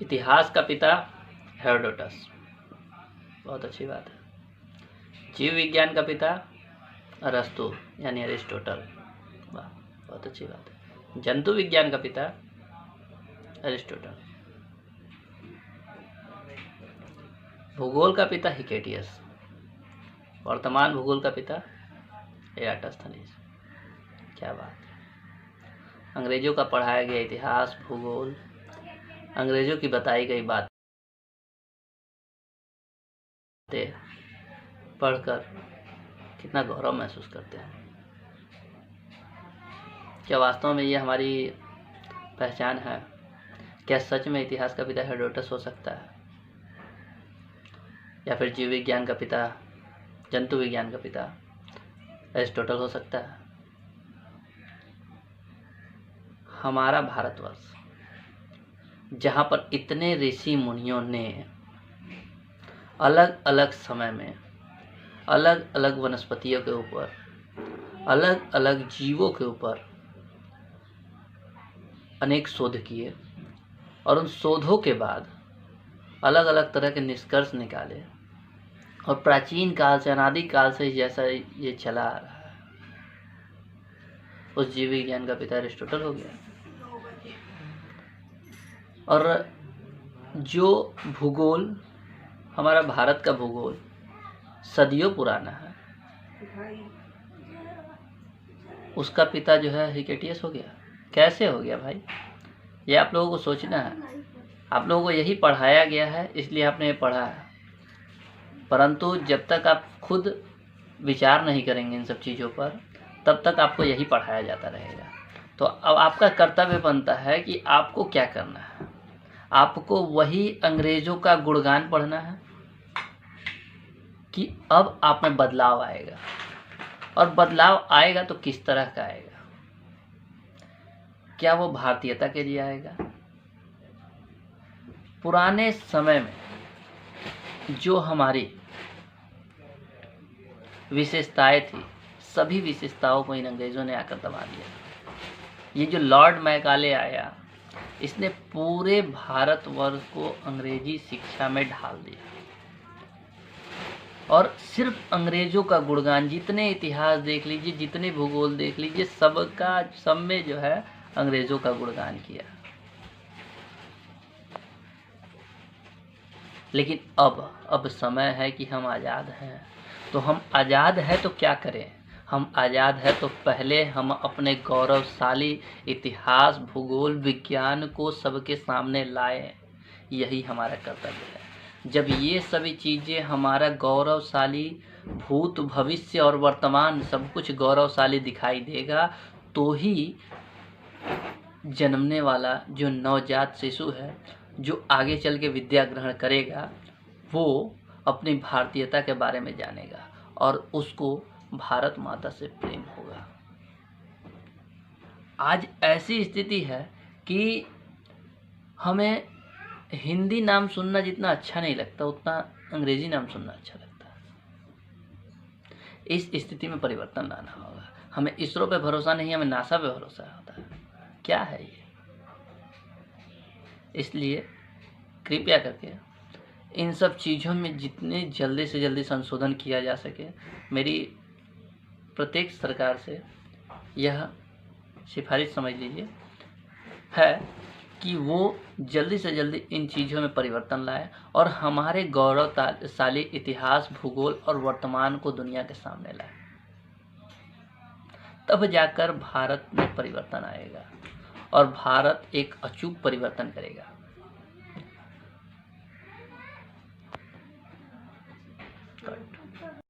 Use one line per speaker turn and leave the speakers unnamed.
इतिहास का पिता हेरोडोटस, बहुत अच्छी बात है। जीव विज्ञान का पिता अरस्तु यानी अरिस्टोटल, वाह बहुत अच्छी बात है। जंतु विज्ञान का पिता अरिस्टोटल। भूगोल का पिता हिकेटियस। वर्तमान भूगोल का पिता एराटस्थनीज। क्या बात है। अंग्रेजों का पढ़ाया गया इतिहास, भूगोल, अंग्रेजों की बताई गई बातें पढ़कर कितना गौरव महसूस करते हैं। क्या वास्तव में ये हमारी पहचान है? क्या सच में इतिहास का पिता हेरोडोटस हो सकता है, या फिर जीव विज्ञान का पिता, जंतु विज्ञान का पिता अरिस्टोटल हो सकता है? हमारा भारतवर्ष, जहाँ पर इतने ऋषि मुनियों ने अलग अलग समय में अलग अलग वनस्पतियों के ऊपर, अलग अलग जीवों के ऊपर अनेक शोध किए और उन शोधों के बाद अलग अलग तरह के निष्कर्ष निकाले, और प्राचीन काल से, अनादि काल से जैसा ये चला आ रहा है, उस जीव विज्ञान का पिता अरिस्टोटल हो गया। और जो भूगोल, हमारा भारत का भूगोल सदियों पुराना है, उसका पिता जो है हिकेटियस हो गया। कैसे हो गया भाई? ये आप लोगों को सोचना है। आप लोगों को यही पढ़ाया गया है, इसलिए आपने ये पढ़ा है, परंतु जब तक आप खुद विचार नहीं करेंगे इन सब चीज़ों पर, तब तक आपको यही पढ़ाया जाता रहेगा। तो अब आपका कर्तव्य बनता है कि आपको क्या करना है। आपको वही अंग्रेजों का गुणगान पढ़ना है कि अब आप में बदलाव आएगा, और बदलाव आएगा तो किस तरह का आएगा। क्या वो भारतीयता के लिए आएगा? पुराने समय में जो हमारी विशेषताएं थी, सभी विशेषताओं को इन अंग्रेजों ने आकर दबा दिया। ये जो लॉर्ड मैकाले आया, इसने पूरे भारतवर्ष को अंग्रेजी शिक्षा में ढाल दिया, और सिर्फ अंग्रेजों का गुणगान, जितने इतिहास देख लीजिए, जितने भूगोल देख लीजिए, सब में जो है अंग्रेजों का गुणगान किया। लेकिन अब समय है कि हम आज़ाद हैं। तो हम आज़ाद हैं तो क्या करें? हम आज़ाद है तो पहले हम अपने गौरवशाली इतिहास, भूगोल, विज्ञान को सबके सामने लाएं। यही हमारा कर्तव्य है। जब ये सभी चीज़ें, हमारा गौरवशाली भूत, भविष्य और वर्तमान सब कुछ गौरवशाली दिखाई देगा, तो ही जन्मने वाला जो नवजात शिशु है, जो आगे चल के विद्या ग्रहण करेगा, वो अपनी भारतीयता के बारे में जानेगा और उसको भारत माता से प्रेम होगा। आज ऐसी स्थिति है कि हमें हिंदी नाम सुनना जितना अच्छा नहीं लगता, उतना अंग्रेजी नाम सुनना अच्छा लगता है। इस स्थिति में परिवर्तन लाना होगा। हमें इसरो पे भरोसा नहीं, हमें नासा पे भरोसा होता है। क्या है ये? इसलिए कृपया करके इन सब चीज़ों में जितने जल्दी से जल्दी संशोधन किया जा सके, मेरी प्रत्येक सरकार से यह सिफारिश समझ लीजिए है कि वो जल्दी से जल्दी इन चीज़ों में परिवर्तन लाए और हमारे गौरवशाली इतिहास, भूगोल और वर्तमान को दुनिया के सामने लाए। तब जाकर भारत में परिवर्तन आएगा और भारत एक अचूक परिवर्तन करेगा। कट।